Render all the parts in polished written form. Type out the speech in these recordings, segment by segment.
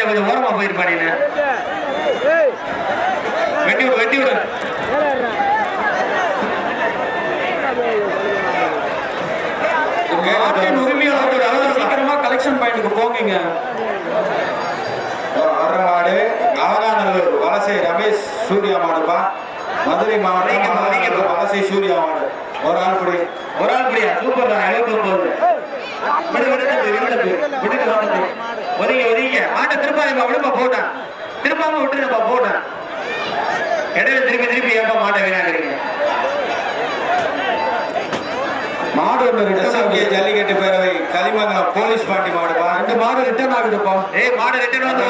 கொஞ்சம் ஓரமா போயிருப்பா நீ. வெட்டி விடு வெட்டி விடு. மாட்டின் உரிமையாளர்கள் சீக்கிரமா கலெக்ஷன் பாயிண்ட்க்கு போங்க. மாடு அலங்காநல்லூர் வலசை ரமேஷ் சூர்யா மாடுப்பா. மதுரை மாவட்டம் வலசை சூர்யா மாடு. ஒரு ஆள் புடி சூப்பர் தான். 79 ஒதுங்க மாட்டை திருப்பாப்பா விடுப்பா போட்டான். திருப்பாம விட்டுருப்பா போட்டான். இடையில திருப்பி ஏப்பா மாட்டை வீணாக்குறீங்க. மாடு ஜல்லிக்கட்டு பேரவை கலிமங்கலம் போலீஸ் பாண்டி மாடுப்பா. 2 மாடு ரிட்டர்ன் ஆகுதுப்பா. மாடு ரிட்டர்ன் வந்து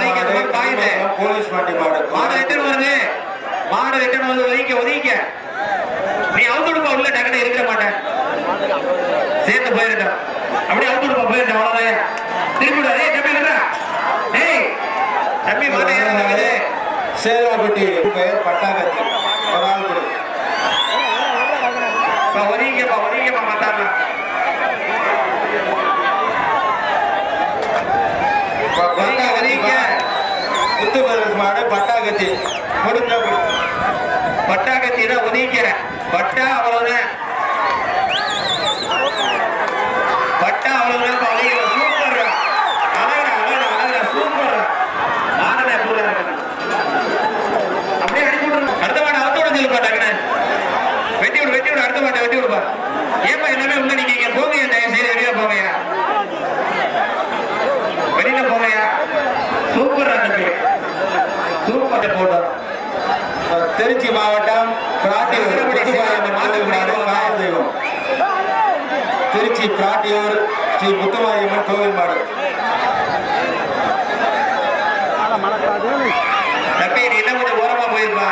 போலீஸ் பாண்டி மாடு. மாடு ரிட்டர்ன் வருது. மாடு ரிட்டர்ன் வந்து ஒதுங்க. நீ அவுத்துடுப்பா உள்ள டக்குனு இருக்கிற மாட்டேன் சேர்ந்து போயிருட்டோம். அப்படியே அவுத்துடுப்பா போயிருட்டோம். அவ்வளவுதான். திருப்பி தம்பி தம்பி மாட்டே சேராப்பட்டி பெயர் பட்டாகத்தி. ஒரு ஆள் கொடு. ஒதுங்கப்பா மாட்டாங்க. மாடு பட்டாகத்தி முடிஞ்ச பட்டாகத்தி தான் ஒதுங்க. பட்டா அவ்வளவுதான். பட்டா அவ்வளவுதான். Super super. அப்படியே அடிச்சு அடுத்த மாட்டை அவுத்தோட சொல்லுப்பா டக்குனு. வெட்டி விடு அடுத்த மாட்டை வெட்டி விடுப்பா. ஏப்பா எல்லாமே உள்ள நீங்க போங்க. சரி வெளியில போங்கயா. வெளியில போங்கயா. சூப்பர் சூப்பர் போட்டோம். திருச்சி மாவட்டம் திருச்சி பிராட்டியூர் ஸ்ரீ முத்துமாரியம்மன் கோவில் மாடு. தம்பி நீ என்ன கொஞ்சம் ஓரமா போயிருப்பா.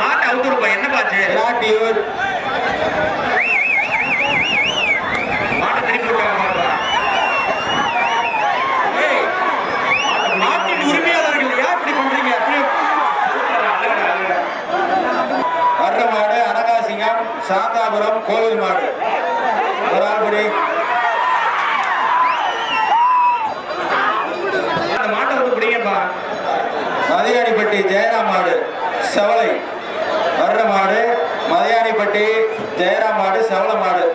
மாட்டை அவுத்துருப்பா. என்ன பாச்சு பிராட்டியூர் சாந்தாபுரம் கோவில் மாடு. ஒரு ஆள் படி. மாட்டை வந்து பிடிங்கப்பா. மதியானிப்பட்டி ஜெயராம் மாடு செவலை. வர்ற மாடு மதியானிப்பட்டி ஜெயராம் மாடு செவலை மாடு.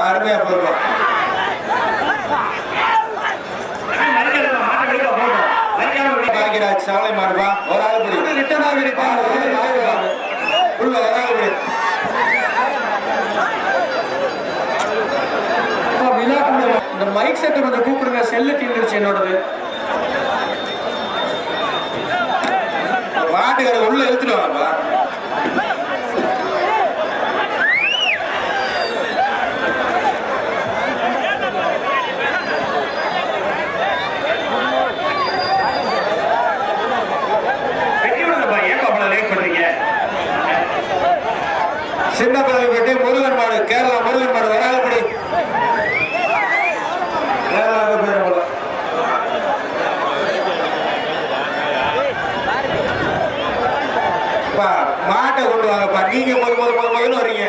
அருமையா போடுவோம். செவலை மாடுப்பா. ஒரு ஆள் படி. ரிட்டர்ன் ஆகிருப்பா. இந்த மைக் செட்டை கொஞ்சம் கூப்பிடுங்க. செல்லு தீர்ந்துருச்சு என்னோடது. மாட்டுகளை உள்ள எடுத்துட்டு வாங்கப்பா. சின்னப்பள்ளி முருகன் மாடு கேரளா முருகன் மாடு. ஒரு ஆள் படி. மாட்டை கொண்டு வாங்கப்பா. நீங்க முதல்ல வரீங்க.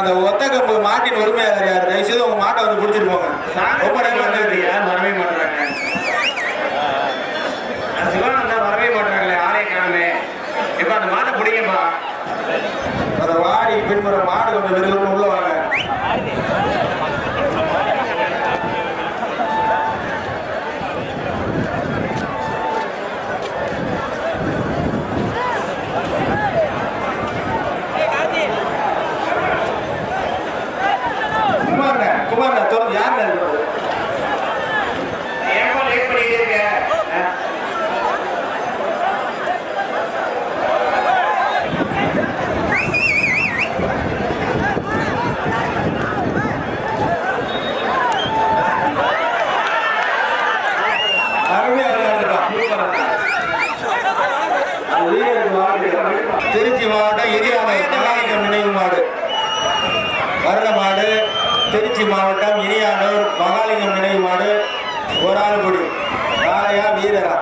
அந்த ஒத்த கம்பு மாட்டின் உரிமையாளர் யாரு? தயவுசெய்து உங்க மாட்டை வந்து பிடிச்சிட்டு போங்க. ரொம்ப நேரம் வரவே மாட்டாங்க. சிவானந்தா வரவே மாட்டாங்களே. ஆளே காணமே. இப்ப அந்த மாட்டை பிடிங்கப்பா. அந்த வாடி பின்புற மாடு கொஞ்சம் விருது உள்ள வாங்க. குமார் யார் திருச்சி மாவட்டம் இனியானூர் மகாலிங்கம் நினைவு மாடு ஒரு ஆள் குடி காளையா வீரரா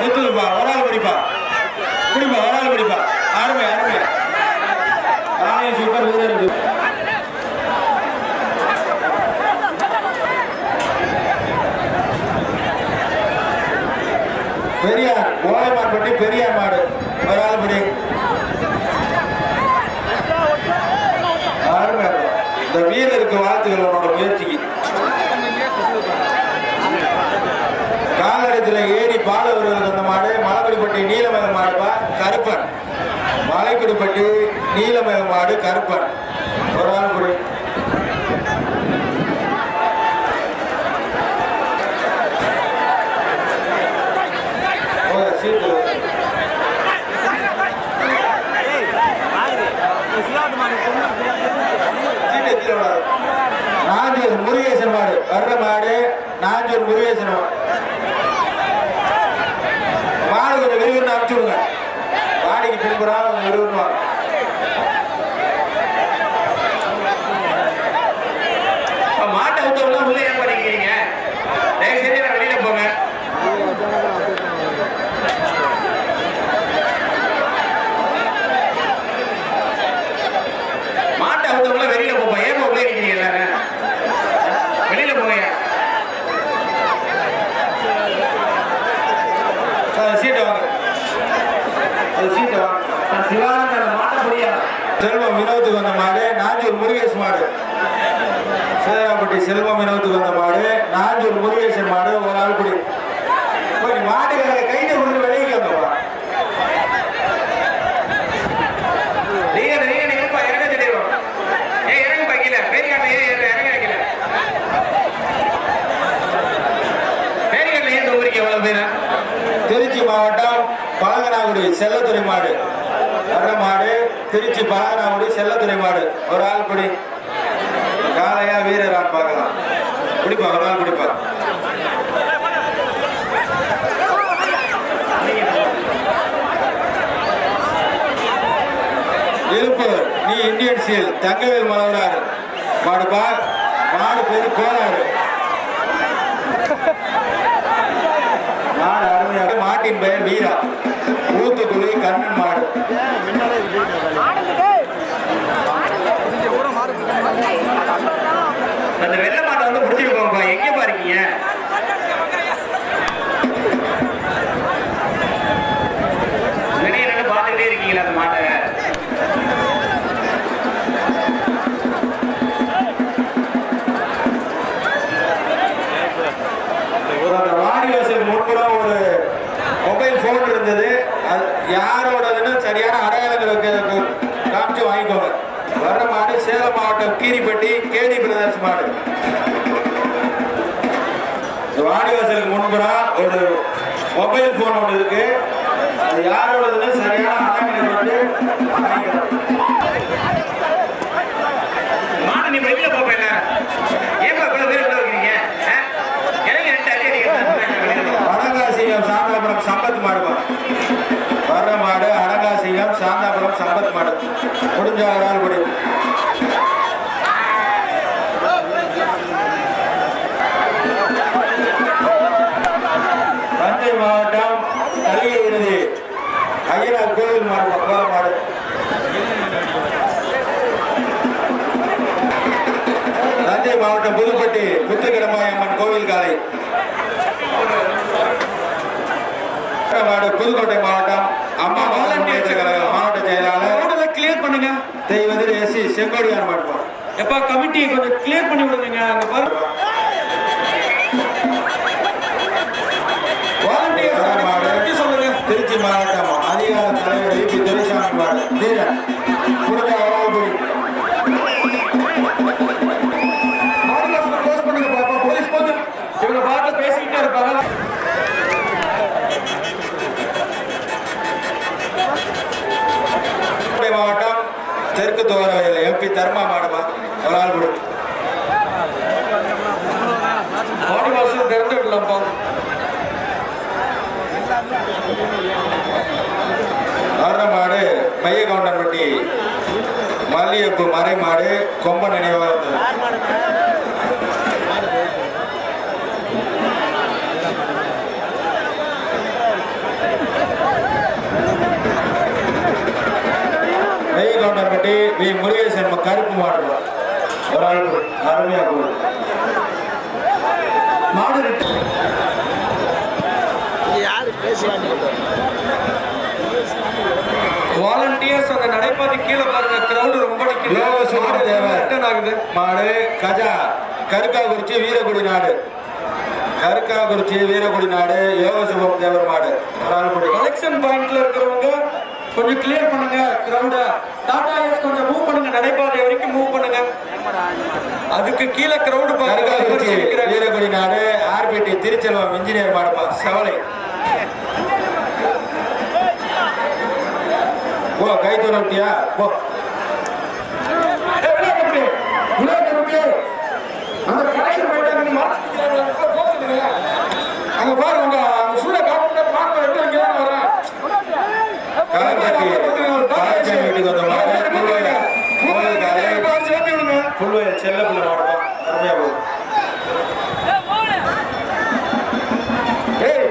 செத்துப்பா ஒரு ஆள் குடிப்பா குடிப்பா ஒரு ஆள் குடிப்பா அருமை அருமை காளையும் சூப்பர் வீரர் பெரியார் ஓலைமான்பட்டி பெரியார் மாடு ஒரு ஆள் படி இந்த வீரருக்கு வாழ்த்துக்கள் உன்னோட முயற்சிக்கு காலடத்துல ஏறி பால் வருவதற்கு அந்த மாடு மலைக்குடிப்பட்டி நீலமேக மாடுப்பா கருப்பன் மலைக்குடிப்பட்டி நீலமேக மாடு கருப்பன் ஒரு ஆள் படி நாஞ்சூர் முருகேசன் மாடு வர்ற மாடு நாஞ்சூர் முருகேசன் மாடு கொஞ்சம் விரிவுன்னு அனுப்பிச்சு விடுங்க வாடிக்கு பின்புறம் விரிவுன்னு மாட்டை விட்டவங்க உள்ளே ஏன் பண்ணிக்கிறீங்க தயவு செஞ்சு வெளியில போங்க மாட்டை விட்டவங்கள வெளியில போப்பா ஏன் உள்ளே இருக்கிறீங்க எல்லாரும் வெளியில போங்க சீட்டை வாங்க அது சீட்டை வாங்க சிவானந்த மாட்ட முடியா செல்வம் வினோத்துக்கு வந்த மாடு நாஞ்சூர் முருகேஷ் மாடு சேராப்பட்டி செல்வம் வினோத்துக்கு வந்த மாடு நாஞ்சூர் முருகேசன் மாடு ஒரு ஆள் குடி மாட்டுக்கார கைதை கொண்டு வெளியே வந்தப்பா இறங்க தெரியும் ஏன் இறங்க பாக்கல பேரிக்காட்டில் இறங்க வைக்கல பேரிக்காட்டில் ஏன் ஊருக்கு எவ்வளவு பேரு திருச்சி மாவட்டம் பழங்கனாகுடி செல்லத்துறை மாடு வர்ற மாடு திருச்சி பழங்கனாகுடி செல்லத்துறை மாடு ஒரு ஆள் குடி காளையா வீரரான் பார்க்கலாம் குடிப்பா ஒரு ஆள் குடிப்பா இருப்பவர் நீ இந்தியன் சீல் தங்கவேல் மலவரார் மாடுப்பா மாடு பேரு கோளாறு மாடு அருமையாக மாட்டின் பெயர் வீரா ஊத்துக்குழி கண்ணன் மாடு அந்த வெள்ளை மாட்டை வந்து பிடிச்சிட்டு போங்கப்பா எங்க பாருக்கீங்க வெளியே நின்று பார்த்துக்கிட்டே இருக்கீங்களா அந்த மாட்டை வாடிவாசல் முன்புறம் ஒரு மொபைல் போன் இருந்தது அது யாரோடதுன்னு சரியான அடையாளங்களுக்கு காமிச்சு வாங்கிக்கோங்க வர்ற மாடு சேலம் மாவட்டம் கீரிப்பட்டி கேடி பிரதர்ஸ் மாடு வாடிவாசலுக்கு முன்புறம் ஒரு மொபைல் போன் ஒன்று இருக்கு அது யாரோடதுன்னு சரியான அடையாளங்களுக்கு வாங்கிக்கணும் மாடு நீ வெளியில போப்பேன் ஏன் இவ்வளவு பேர் உள்ள வைக்கிறீங்க அடங்காசிங்கம் சாந்தாபுரம் சம்பத் மாடுமா வர்ற மாடு அடங்காசிங்கம் சாந்தாபுரம் சம்பத் மாடு முடிஞ்ச ஒரு ஆள் குடி தஞ்சை மாவட்டம் கல்வியை இறுதி ஐயனார் கோவில் மாடு போற மாடு தஞ்சை மாவட்டம் புதுப்பட்டி முத்துக்கிடமாயம்மன் கோவில் காலை புதுக்கோட்டை மாவட்டம் அம்மா வாலண்டியர் கழகம் மாவட்ட செயலாளர் கிளியர் பண்ணுங்க தெய்வதில் எஸ்சி செங்கோடியார் மாட்டோம் எப்பா கமிட்டியை கொஞ்சம் கிளியர் பண்ணி விடுங்க அங்க பாருங்க வாலண்டியர் சொல்லுங்க திருச்சி மாவட்டம் அதிகார தலைவர் வி.பி. துரைசாமி மாடு தீரன் கொடுத்த அவரால் க்ளோஸ் பண்ணுங்க பாப்பா போலீஸ் போது இவங்க பார்த்து பேசிக்கிட்டே இருப்பாங்க மாவட்டம் தெற்கு தோரவையில் எம்பி தர்மா மாடுமா ஒரு ஆள் கொடு ஆடி மாசம் திறந்து விடலாம்ப்பா கொம்ப நினைவாக இருந்தது. நெய் கவுண்டர்பட்டி வி முருகேசன் கருப்பு மாடு ஒரு ஆள் அருமையா போகுது. மாடு ரெட்டு வாலண்டியர்ஸ் அந்த நடைபாதை கீழே பாருங்க, கிரவுட் ரொம்ப நிக்குது. யோகசுந்தர தேவர் ரிட்டர்ன் ஆகுது. மாடு கஜா கருக்காக்குறிச்சி வீரகுடி நாடு, கருக்காக்குறிச்சி வீரகுடி நாடு யோகசுந்தர தேவர் மாடு ஒரு ஆள் கூடி. கலெக்ஷன் பாயிண்ட்ல இருக்கிறவங்க கொஞ்சம் கிளியர் பண்ணுங்க கிரவுட. டாடா ஏஸ் கொஞ்சம் மூவ் பண்ணுங்க, நடைபாதை வரைக்கும் மூவ் பண்ணுங்க. அதுக்கு கீழே கிரவுட் கருக்காக்குறிச்சி வீரகுடி நாடு ஆர்பிடி திருச்செல்வம் இன்ஜினியர் மாடுப்பா செவலை. போ கை தூரட்டியா போ. அங்க பாரு உங்க சூழ காட்டு பார்க்க ரெண்டு இங்க தான் வரேன். புல்வயல் செல்ல புள்ள மாடுப்பா அருமையா போகுது.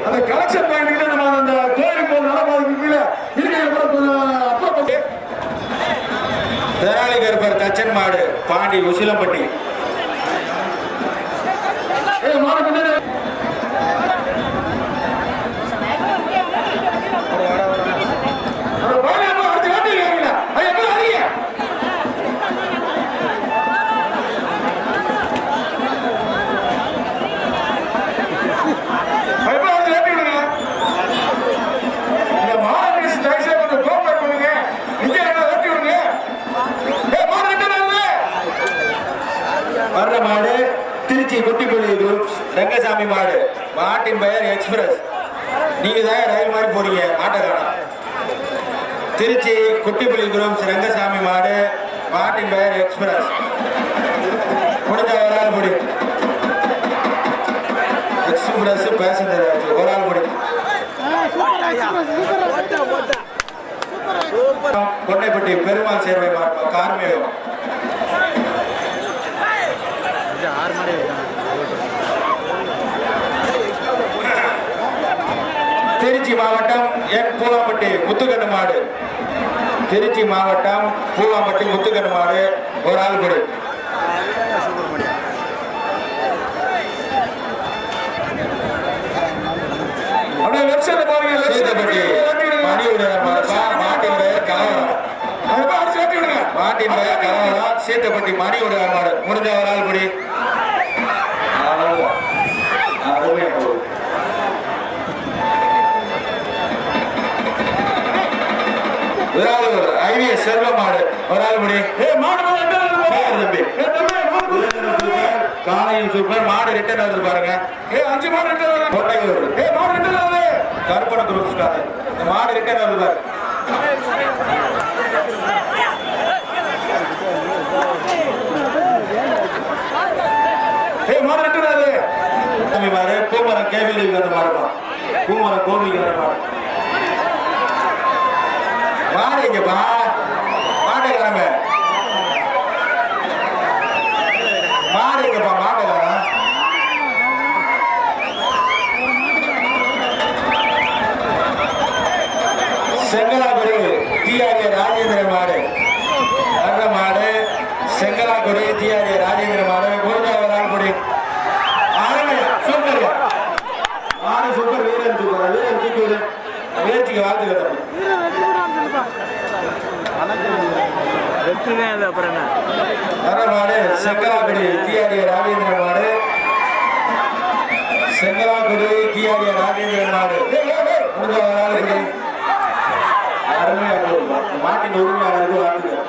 அந்த கலெக்ஷன் பாயிண்ட் நம்ம அந்த கோயிலுக்கு போய் நடப்பாதுக்குள்ள தெனாலி கருப்பர் தச்சன் மாடு பாண்டி உசிலம்பட்டி. வர்ற மாடு திருச்சி குட்டிப்பள்ளி குரூப் ரங்கசாமி மாடு, மாட்டின் பெயர் எக்ஸ்பிரஸ். நீங்க தான் ரயில் மாதிரி போறீங்க மாட்டக்காரா. திருச்சி குட்டிப்பள்ளி குரூப் ரங்கசாமி மாடு, மாட்டின் பெயர் எக்ஸ்பிரஸ். முடிஞ்ச ஒரு ஆள் முடி எக்ஸ்பிரஸ் பேசஞ்சர் ஒரு ஆள் முடி. கொண்டைப்பட்டி பெருமாள் சேர்வை மாடு கார்மேகம். திருச்சி மாவட்டம் என் பூலாம்பட்டி முத்துக்கண்ணு மாடு, திருச்சி மாவட்டம் பூலாம்பட்டி முத்துக்கண்ணு மாடு ஒரு ஆள் கொடு. சீத்தப்பட்டி மணியுடைய மாட்டின் பெயர் கலவரம், மாட்டின் பெயர் கலவரம். சீத்தப்பட்டி மணியுடைய மாடு முடிஞ்ச ஒரு ஆள் கொடி. அருமையா போகுது. விராலூர் ஐவிஎஸ் செல்வ மாடு ஒரு ஆள் முடி. தம்பி காலையில் சூப்பர் மாடு ரிட்டர்ன் ஆகுது பாருங்க. 5 மாடு ரிட்டர்ன் கோட்டையூர் மாடு ரிட்டர்ன் ஆகுது. கருப்பண குரூப்ஸ் காது இந்த மாடு ரிட்டர்ன் ஆகுது பாரு. மாடு ரிட்டர்ன் ஆகுது. தம்பி மாடு பூமரம் கேபிள் அந்த மாடுப்பா, பூமரம் கோவில் மாடு. மாடு இங்கப்பா மாட்டுக்காரங்க, மாடு இங்கப்பா மாட்டுக்காரன். செங்கலாக்குடி டிஆர்ஏ ராஜேந்திர மாடு நல்ல மாடு. செங்கலாக்குடி டிஆர்ஏ ராஜேந்திர மாடு குருஜாவரால் குடி. அருமையா சூப்பர் மாடு சூப்பர். வீரன் சூப்பர், வீரன் தூக்கி முயற்சிக்கு வாழ்த்துக்கள். மாடு செங்கலாக்குடி டிஆர்ஏ ராஜேந்திர மாடு, செங்கலாக்குடி டிஆர்ஏ ராஜேந்திர மாடு முடிஞ்ச ஒரு ஆள் குடி. அருமையா மாட்டின் உரிமையாளருக்கு வாழ்த்துக்கள்.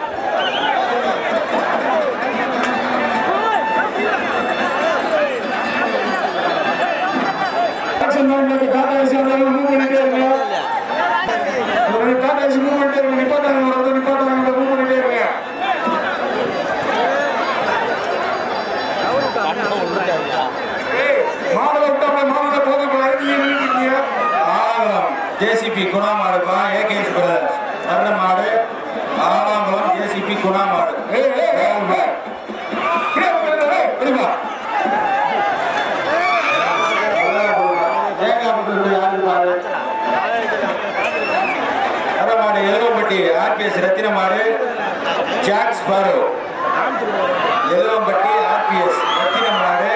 ஜேசிபி குணா மாடுப்பா ஏகேஎஸ் பிரதர்ஸ் நல்ல மாடு. ஆலாங்குளம் ஜேசிபி குணா மாடு RPS ரத்தினமாடு Jacks borrow எலுவம்பட்டி RPS ரத்தினமாடு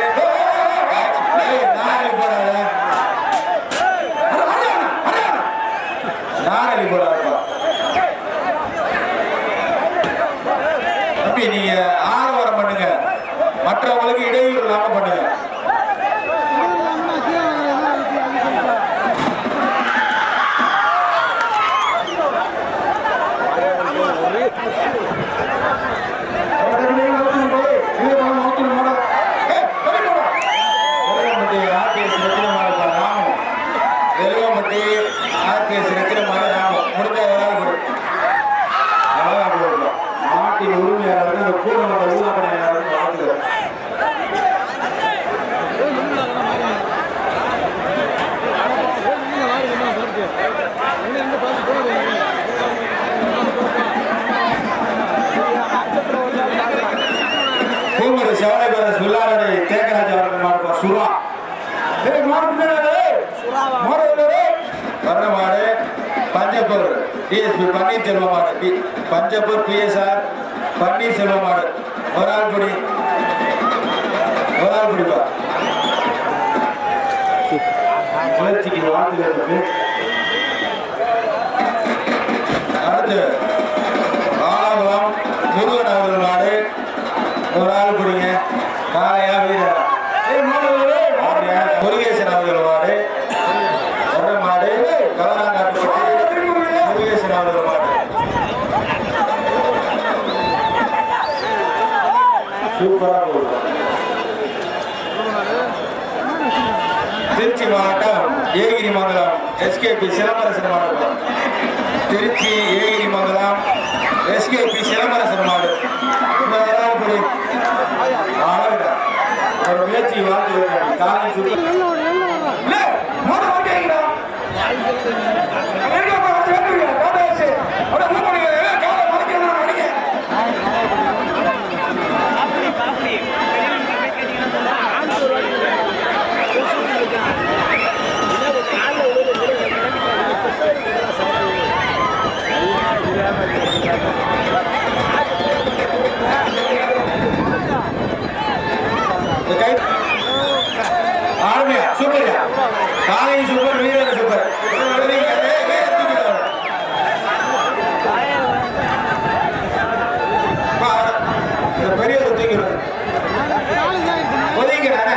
Narali போறாருப்பா தம்பி நீங்க ஆரவாரம் பண்ணுங்க மற்றவங்களுக்கு இடையூறு இல்லாம பண்ணுங்க நாட்டின் உரிமையாளர்கள் கூட பூமரி செவலை பிரதர்ஸ் வில்லாரடி தேக்கராஜ் அவர்கள் மாடுபா சுறா வர்ணமாடு பஞ்சப்பூர் டிஎஸ்பி பன்னீர்செல்வம் மாடு பஞ்சப்பூர் பிஎஸ்ஆர் பன்னீர்செல்வம் மாடு ஒரு ஆள் பிடிப்பா முயற்சிக்கு வாழ்த்துக்களுக்கு அடுத்து ஆலங்குளம் முருகன் அவர்கள் மாடு ஒரு ஆள் பிடிங்க காளையா வீரரா முருகேசன் அவர்கள் மாடு ஒரு மாடு கவனாங்காட்டு முருகேசன் அவர்கள் மாடு சூப்பரா போகுது. திருச்சி மாவட்டம் ஏகிரி மங்கலம் எஸ்கேபி சிலம்பரசன் மாடு திருச்சி ஏகிரி மங்கலம் எஸ்கேபி சிலம்பரசன் மாடு ஒரு முயற்சி வாழ்த்து காலை ஆர்மியா சூப்பர் காலை சூப்பர் வீரர் சூப்பர் பெரிய ஒதுங்கிறார் ஒதுங்கிறான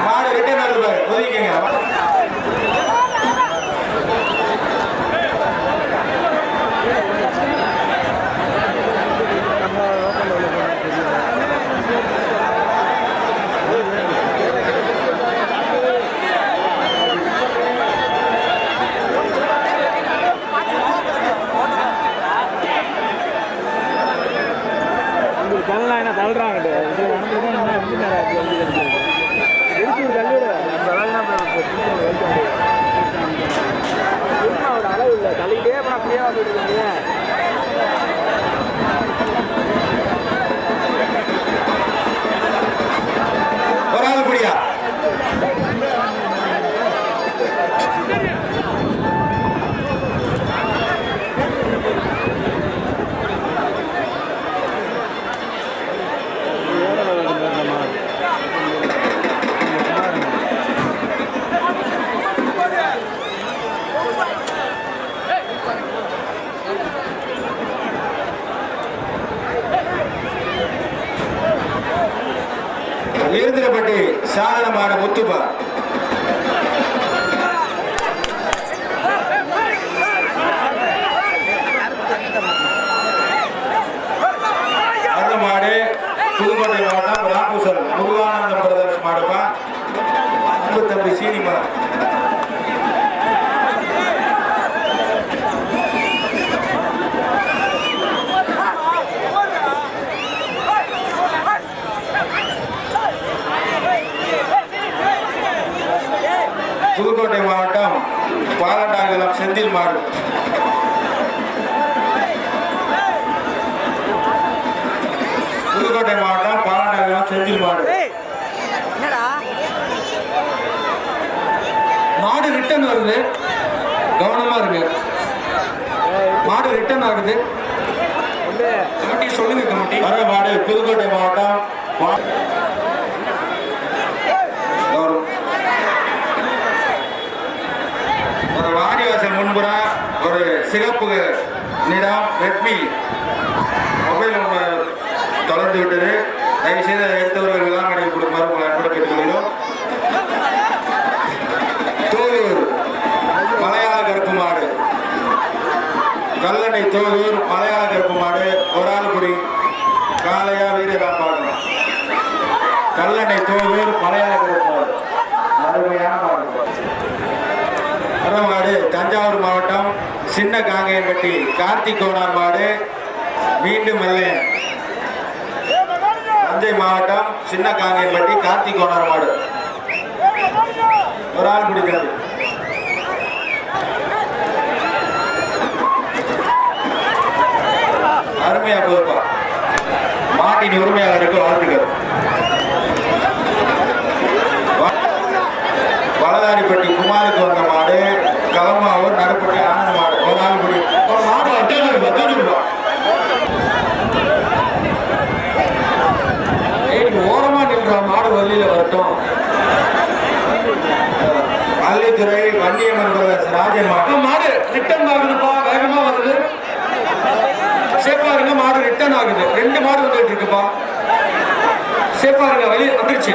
மாடு ரிட்டர்ன் வருது ஒதுங்கிங்க ஒரு ஆள் புரியா ஈர்திரப்பட்டி சாதனமான முத்துப்பா அந்த மாடு புதுக்கோட்டை மாவட்டம் ராமூசல் முருகானந்தம் பிரதர்ஸ் மாடுப்பா அன்பு தம்பி சீனிமா புதுக்கோட்டை மாவட்டம் பாலட்டாங்குளம் செந்தில் மாடு புதுக்கோட்டை மாவட்டம் பாலட்டாங்குளம் செந்தில் மாடு ரிட்டர்ன் வருது, கவனமா இருங்க. மாடு ரிட்டர்ன் ஆகுது. கமிட்டி சொல்லுங்க கமிட்டி. வர மாடு புதுக்கோட்டை மாவட்டம் ஒரு வாடிவாசல் முன்புறம் ஒரு சிகப்பு நிறம் ரெட்மி மொபைல் தொடர்ந்து விட்டது. தயவு செய்து அதை எடுத்தவர்கள் விழாமடையில் கொடுக்குமாறு உங்களை அன்புடன் கேட்டுக்கொள்கிறோம். தோலூர் மலையாள கருப்பு மாடு, கல்லணை தோலூர் மலையாள கருப்பு மாடு ஒரு ஆள் குடி காளையா வீரராம்பாடு. கல்லணை தோலூர் மலையாள கருப்பு மாடு அருமையான மாடு. மாடு தஞ்சாவூர் மாவட்டம் சின்ன காங்கையன்பட்டி கார்த்திக் கோனார் மாடு மீண்டும் வெள்ளையன். தஞ்சை மாவட்டம் சின்ன காங்கையன்பட்டி கார்த்திக் கோனார் மாடு ஒரு ஆள் குடிக்கிறது. அருமையா போதுப்பா. மாட்டின் உரிமையாளருக்கு வாழ்த்துக்கள். வளதாரிப்பட்டி குமாருக்கு வந்த மாடு களமாவூர் நடுப்பட்டி ஆனந்த மாடு ஒரு நாள் குடி மாடு ஓரமா நின்ற மாடு வள்ளியில வரட்டும். மல்லித்துறை வன்னியம்மன் ராஜன் மாடு. மாடு ரிட்டர்ன் ஆகுதுப்பா, வேகமா வருது. சேஃபா இருங்க, மாடு ரிட்டர்ன் ஆகுது. 2 மாடு வந்துட்டு இருக்குப்பா. சேஃபா இருங்க, வெளியே வந்துருச்சு.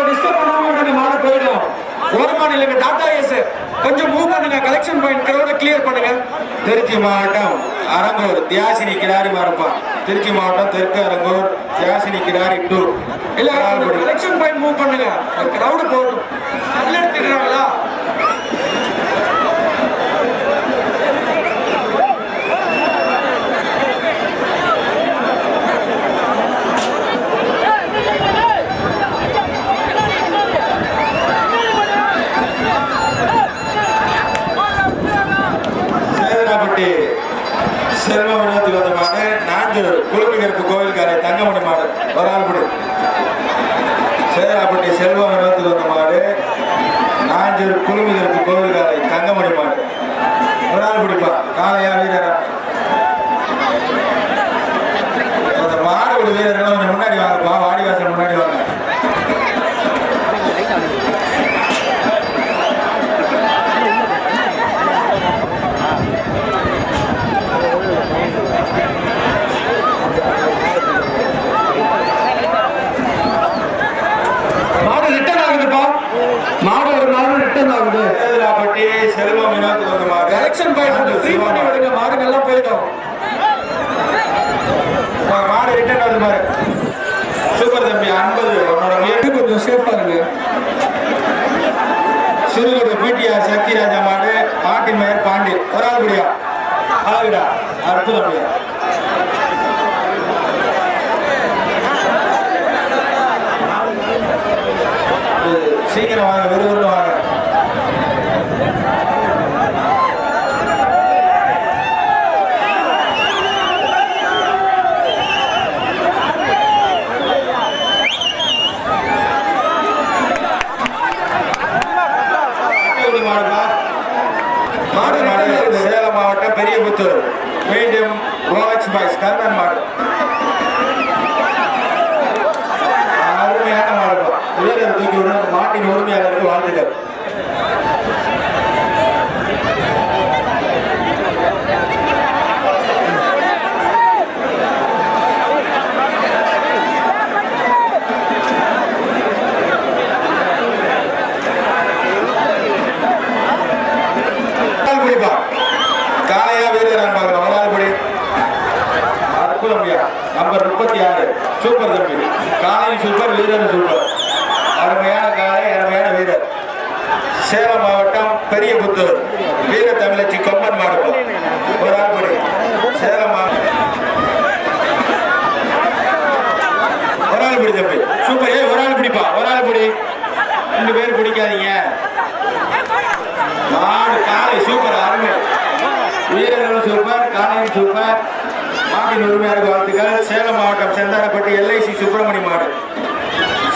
டிஸ்டர்ப் பண்ணாம மாடு போயிடும். ஓரமா நில்லுங்க. டாடா ஏஸ் கொஞ்சம் மூவ் பண்ணுங்க. கலெக்ஷன் பாயிண்ட் கிரௌட கிளியர் பண்ணுங்க. திருச்சி மாவட்டம் அரங்கூர் தியாசினி கிடாரி மாறுப்பா. திருச்சி மாவட்டம் தெற்கு அரங்கூர் தியாசினி கிடாரி 2 இல்ல கலெக்ஷன் பாயிண்ட் மூவ் பண்ணுங்க. கிரௌடு போடும். நல்ல எடுத்துக்கிறாங்களா? செல்வ வினோத்துக்கு வந்த மாடு நாஞ்சூர் குழுமிகருக்கு கோவில்காரை தங்கமணி மாடு ஒரு ஆள் குடி. சேதராப்பட்டி செல்வ வினோத்துக்கு வந்த மாடு நாஞ்சூர் குழுமிகருக்கு கோவில்காரை தங்கமணி மாடு ஒரு ஆள் குடிப்பா. காளையா வீரரா அந்த மாடு ஒரு வீரர்கள் கொஞ்சம் முன்னாடி வாங்கப்பா. வாடிவாசல் முன்னாடி வாங்க. மாடு ஒரு நாள் ரிட்டர்ன் ஆகுது. சேதராப்பட்டி செல்வம் வினோத்துக்கு வந்த மாடு கலெக்ஷன் பாயிண்ட் ஃப்ரீ பண்ணி விடுங்க. மாடுங்க எல்லாம் போயிடும். மாடு ரிட்டர்ன் ஆகுது பாரு. சூப்பர் தம்பி 50 உன்னோட வீடு கொஞ்சம் சேஃபா இருங்க. சிறுகுடி பிடிஆர் சக்திராஜா மாடு மாட்டின் மயர் பாண்டி ஒரு ஆள் குடியா ஆகுடா. அற்புதம். சீக்கிரம் வாங்க, விறுவிறுன்னு வாங்க. மாடு சேலம் மாவட்டம் பெரியபுத்தூர் மீண்டும் ரோலக்ஸ் பாய்ஸ் கர்ணன் மாடு அருமையான மாடு. வீரர் தூக்கி விட மாட்டின் உரிமையாளருக்கு வாழ்த்துக்கள். காளையா வீரரான் பார்க்கலாம் ஒரு ஆள் குடி. அற்புதம். நம்பர் 36 சூப்பர் தம்பி. காளையும் சூப்பர், வீரரும் சூப்பர். அருமையான காளை, அருமையான வீரர். சேலம் மாவட்டம் பெரியபுத்தூர் வீர தமிழச்சி கொம்பன் மாடு ஒரு ஆள் குடி. சேலம் மாவட்டம் ஒரு ஆள் குடி தம்பி. சூப்பர். ஒரு ஆள் குடிப்பா. ஒரு ஆள் குடி. 2 பேர் குடிக்காதீங்க. மாடு காளை சூப்பர், அருமை. வீரர்களும் சூப்பர், காளையும் சூப்பர். மாட்டின் உரிமையாளருக்கு வாழ்த்துக்கள். சேலம் மாவட்டம் செந்தாரப்பட்டி LIC சுப்பிரமணி மாடு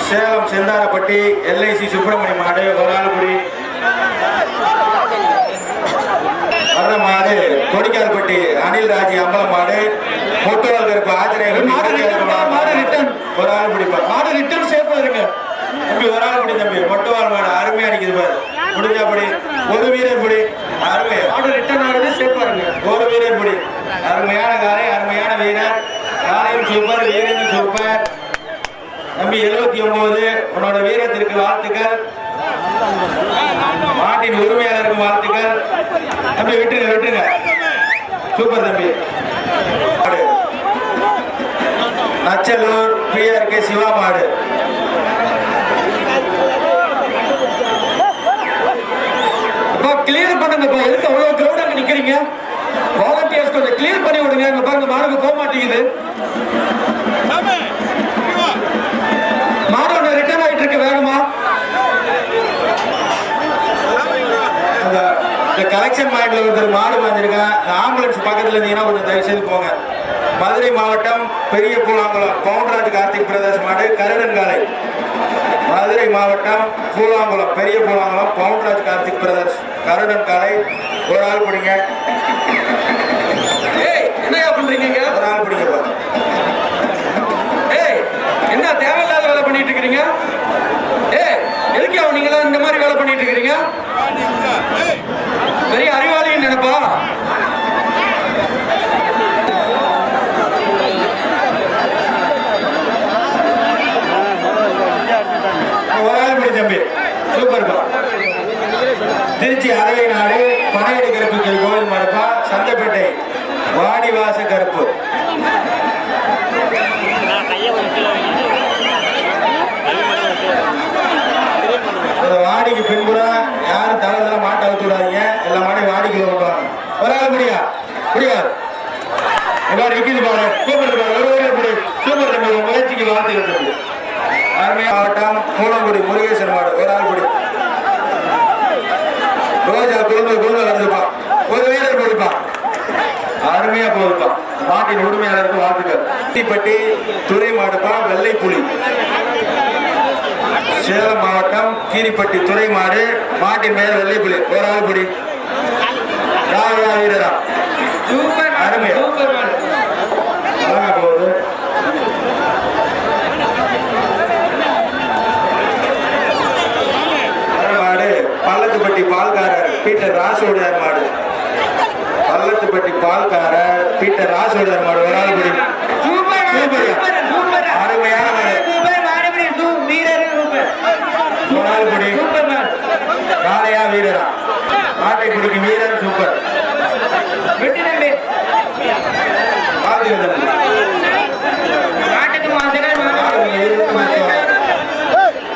சேலம் செந்தாரப்பட்டி எல்ஐசி சுப்பிரமணிய மாடு ஒரு ஆள் குடி. வர்ற மாடு கொடிக்கால்பட்டி அனில் ராஜி அம்பலம் மாடு மொட்டுவால் கருப்பு ஆச்சரிய மாடு ரிட்டர்ன் ஒரு ஆள் பிடிப்பா. மாடு ரிட்டர்ன் சேஃபா இருக்கு தம்பி ஒரு ஆள் பிடி தம்பி. மொட்டுவால் மாடு அருமையா அடிக்குது பாரு. முடிஞ்சா படி ஒரு வீரர் பிடி. அருமையா மாடு ரிட்டர்ன் ஆகுது சேஃபா இருக்கு. ஒரு வீரர் பிடி. அருமையான காலை அருமையான வீரர். காலையும் சூப்பர் வீரனும் சூப்பர். தம்பி 79 உன்னோட வீரத்திற்கு வாழ்த்துக்கள். மாட்டின் உரிமையாளருக்கு வாழ்த்துக்கள். தம்பி விட்டுங்க விட்டுங்க. சூப்பர் தம்பி. நச்சலூர் பிஆர்கே சிவா மாடு. கிளியர் பண்ணுங்கப்பா. எதுக்கு அவ்வளவு கிரௌட் அங்க நிக்கிறீங்க? வாலண்டியர்ஸ் கொஞ்சம் கிளியர் பண்ணி விடுங்க. அங்க பாருங்க மாடுக்கு போக மாட்டேங்குது. மாடு ஒன்று ரிட்டர்ன் ஆயிட்டு இருக்கு வேகமா. இந்த கலெக்ஷன் பாயிண்ட்ல ஒருத்தர் மாடு வந்திருக்கேன். ஆம்புலன்ஸ் பக்கத்துல இருந்தீங்கன்னா கொஞ்சம் தயவு செய்து போங்க. மதுரை மாவட்டம் பெரிய பூலாங்குளம் பவுண்டராஜ் கார்த்திக் பிரதேஷ் மாடு கருடன் காலை. மதுரை மாவட்டம் பூலாங்குளம் பெரிய பூலாங்குளம் பவுண்டராஜ் கார்த்திக் பிரதேஷ் கருடன் காலை ஒரு ஆள் பிடிங்க. என்னையா பண்றீங்க? ஒரு ஆள் பிடிங்க. என்ன தேவையில்லாத வேலை பண்ணிட்டு இருக்கிறீங்க? எதுக்கு நீங்களா இந்த மாதிரி வேலை பண்ணிட்டு இருக்கிறீங்க? பெரிய அறிவாளின்னு நினைப்பா? ஒரு ஆள் பிடி தம்பி. சூப்பர் பா. திருச்சி அரவை நாடு பனையடி கருப்பு கோவில் மாடுப்பா. சந்தைப்பேட்டை வாடிவாச கருப்பு. வாடிக்கு பின்புறம் யாரும் தளத்துல மாட்ட விட்டுடாதீங்க. எல்லா மாடையும் வாடிக்குள்ள விடுவாங்க. ஒரு ஆள் முடியா முடியாது. எல்லாரும் நிக்கிது பாரு. சூப்பர் பாரு. ஒரு முறை சூப்பர் தம்பி. முயற்சிக்கு வாழ்த்துக்கள் தம்பி. அருமையா மாவட்டம் மூலங்குடி முருகேசன் மாடு ஒரு ஆள் குடி. ரோஜா குழுந்து குழுந்து வருதுப்பா. ஒரு வீரர் கொடுப்பா. அருமையா போகுதுப்பா. மாட்டின் உரிமையாளருக்கு வாழ்த்துக்கள். பட்டி துறை மாடுப்பா வெள்ளை புலி. சேலம் மாவட்டம் கீரிப்பட்டி துறை மாடு மாட்டின் மேல் வெள்ளைப்புலி ஒரு ஆள் குடி. ராஜா வீரரா அருமை அழகா போகுது. மாடு பள்ளத்துப்பட்டி பால்காரர் பீட்டர் ராசோடியார் மாடு. பள்ளத்துப்பட்டி பால்காரர் பீட்டர் ராசோடியார் மாடு ஒரு ஆள் குடி. அருமையான குடி. காளையா வீரரா மாட்டை குடிக்கும் வீரர் சூப்பர்.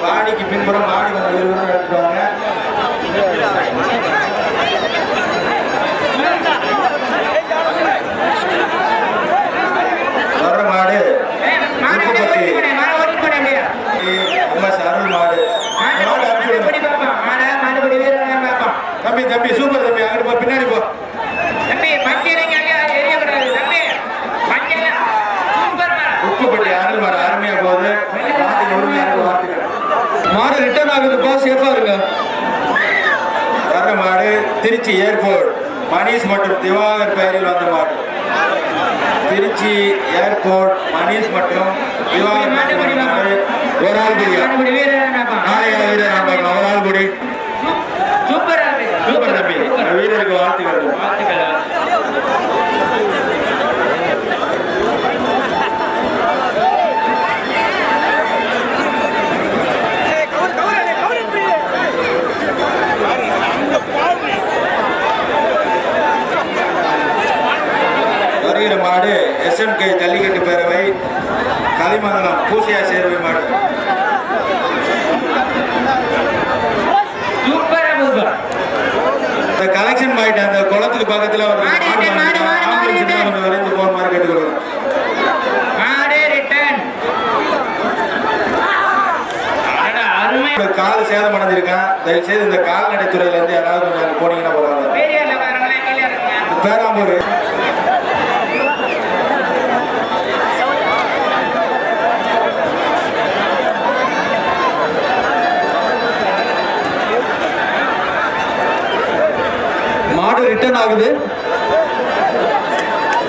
வாடிக்கு பின்புறம் மாடு வந்து எடுத்துவாங்க. வர்ற மாடு அருள் மாடு. தம்பி தம்பி சூப்பர் தம்பி. அங்கிட்டு போ பின்னாடி போ. உப்புப்பட்டி அருள் மாடு அருமையா போகுது. மாடு ரிட்டர்ன் ஆகுதுப்பா. சேஃபா இருங்க. வர்ற மாடு திருச்சி ஏர்போர்ட் மணிஷ் மற்றும் திவாகர் பெயரில் வந்த மாடு. திருச்சி ஏர்போர்ட் மணிஷ் மற்றும் திவாகர் மாடு ஒரு ஆள் குடியா. நாளைய வீரர் ஒரு ஆள் குடி. சூப்பர் தம்பி. வீரருக்கு வாழ்த்துக்கள். வருகிற மாடு SMK ஜல்லிக்கட்டு பேரவை கலிமங்கலம் பூசியா சேர்வை மாடு. கலெக்ஷன் பாயிண்ட் அந்த குளத்துக்கு பக்கத்துல விரைந்து போற மாதிரி கேட்டுக்கொள்கிறோம். கால் சேதம் அடைஞ்சிருக்கேன். தயவு செய்து இந்த கால்நடைத்துறையில இருந்து யாராவது கொஞ்சம் போனீங்கன்னா போறாங்க. பேராம்பூர் ஆகுது.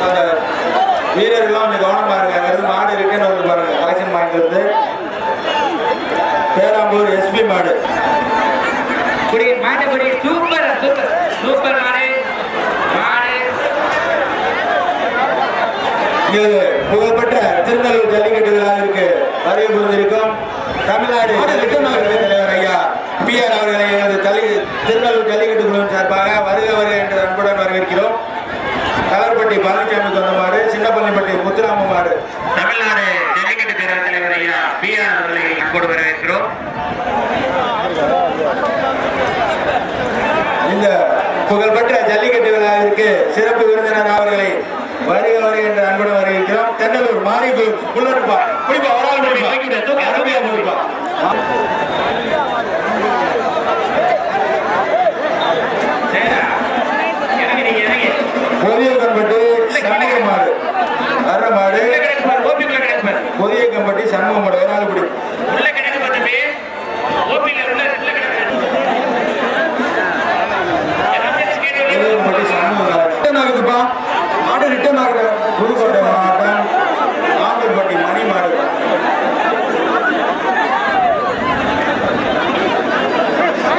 அந்த வீரர்கள்லாம் கொஞ்சம் கவனமா இருக்காங்க. மாடு ரிட்டர்ன் வந்து பாருங்க, கலெக்ஷன் வாங்கிட்டு வந்து பேராம்பூர் எஸ்பி மாடு. குடி மாட்டு குடி சூப்பர் சூப்பர் சூப்பர் மாடு மாடு. இது புகழ்பெற்ற திருநெல்வேலி ஜல்லிக்கட்டு விழாவிற்கு வருகை புரிந்திருக்கும் தமிழ்நாடு தலைவர் ஐயா பிஆர் அவர்களை எனது திருநெல்வேலி ஜல்லிக்கட்டு குழுவின் சார்பாக வருக வருக என்று அன்புடன் வரவேற்கிறோம். கலர்பட்டி பழனிசாமிக்கு வந்த மாடு, சின்னப்பள்ளிப்பட்டி முத்துராம மாடு. தமிழ்நாடு ஜல்லிக்கட்டு பேரவைத் தலைவர் ஐயா பிஆர் அவர்களை அன்போடு வரவேற்கிறோம். இந்த புகழ்பெற்ற ஜல்லிக்கட்டு விழாவிற்கு சிறப்பு விருந்தினர் அவர்களை வருக வருக என்று அன்புடன் வரவேற்கிறோம். தென்னலூர் மாறி புள்ளப்பா குடிப்பா வராது அருமையா போய்ப்பா. புதிய கம்பட்டி சண்முக மாடு வர்ற மாடு. புதிய கம்பட்டி சண்முக மாடு ஒரு நாள் குடி. ஆகுதுப்பா, மாடு ரிட்டர்ன் ஆகுது. புதுக்கோட்டை மாவட்டம் ஆம்பூர்பட்டி மணி மாடு.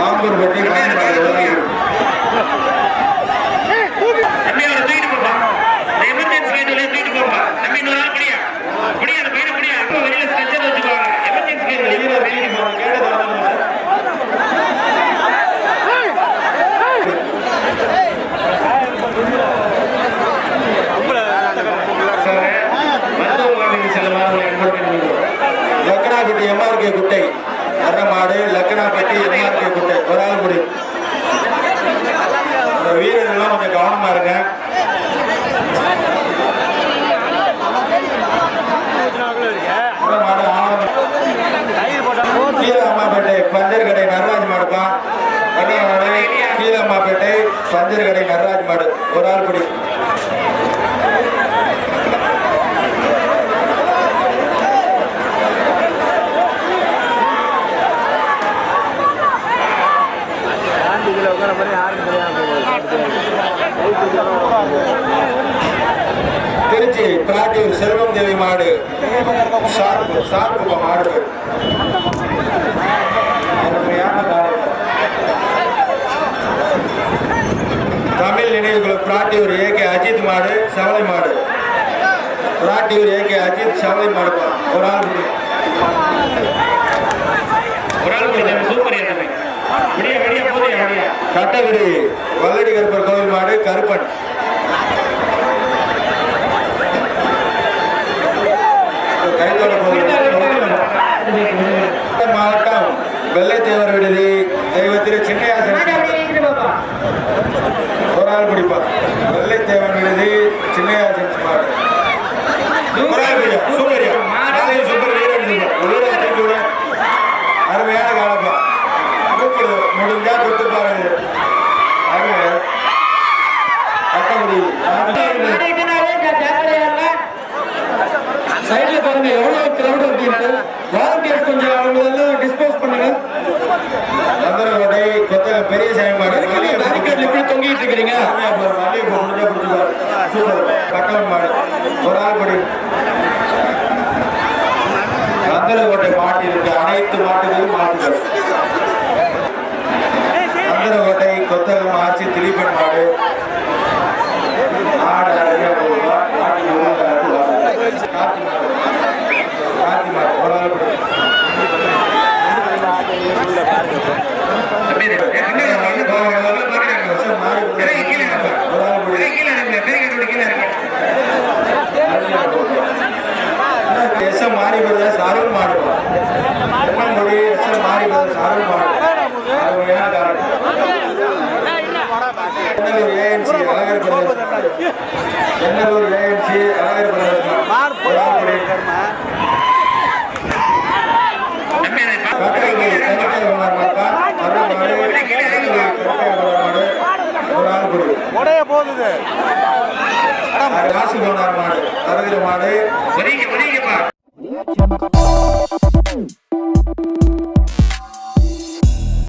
ஆம்பூர்பட்டி மணி மாடு. லக்கனாப்பட்டி எம்ஆர்கே குட்டை வர்ற மாடு. லக்கனாப்பட்டி எம்ஆர்கே குட்டை ஒரு ஆள் குடி. வீரர்கள்லாம் கொஞ்சம் கவனமா இருங்க. கீழம்மாப்பேட்டை பஞ்சர் கடை நடராஜ் மாடுப்பா. கீழம்மாப்பேட்டை பஞ்சர் கடை நடராஜ் மாடு ஒரு ஆள் குடி. திருச்சி பிளாட்டியூர் செல்வம் தேவி மாடு சார்பு மாடு. தமிழ் நினைவுகள் பிளாட்டியூர் ஏகே அஜித் மாடு சவலை மாடு. பிளாட்டியூர் ஏகே அஜித் சவலை மாடு ஒரு ஆள் கட்டவிடி வல்லடி கருப்பர் கோவில் மாடு கருப்பன். மாவட்டம் வெள்ளைத்தேவர் விடுதி தெய்வத்திரு சின்னையாசன் ஒரு ஆள் பிடிப்பார். வெள்ளைத்தேவன் விடுதி சின்னையாசன் மாடு அருமையான காலப்பா. முடிஞ்சா கொடுத்து பாருங்க. கட்டமுடி சைட்ல பாருங்க எவ்வளவு கிரௌட் இருக்கு. வாலண்டியர்ஸ் கொஞ்சம் அவங்களெல்லாம் டிஸ்போஸ் பண்ணுங்க. சந்திரகோட்டை கொத்த பெரிய சாயமாடு பேரிகேட்ல இப்படி தொங்கிட்டு இருக்கிறீங்க. கட்டவன் மாடு ஒரு ஆள் படி. சந்திரகோட்டை மாட்டில் இருக்க அனைத்து மாட்டுகளும் மாட்டுகள். சந்திரகோட்டை கொத்தகம் ஆட்சி திலீபன் மாடு ஆடு அழகா போடுவா. காத்தி மாடு ஒரு ஆள் படி. எஸ்எம் மாறி பிரதர்ஸ் அருள் மாடு. மொழி எஸ்எம் மாறி பிரதர்ஸ் அருள் மாடு. Thennalur ANC Azhagar brothers. Thennalur ANC Azhagar brothers காசு போனார் மாடு அருகிற மாடு.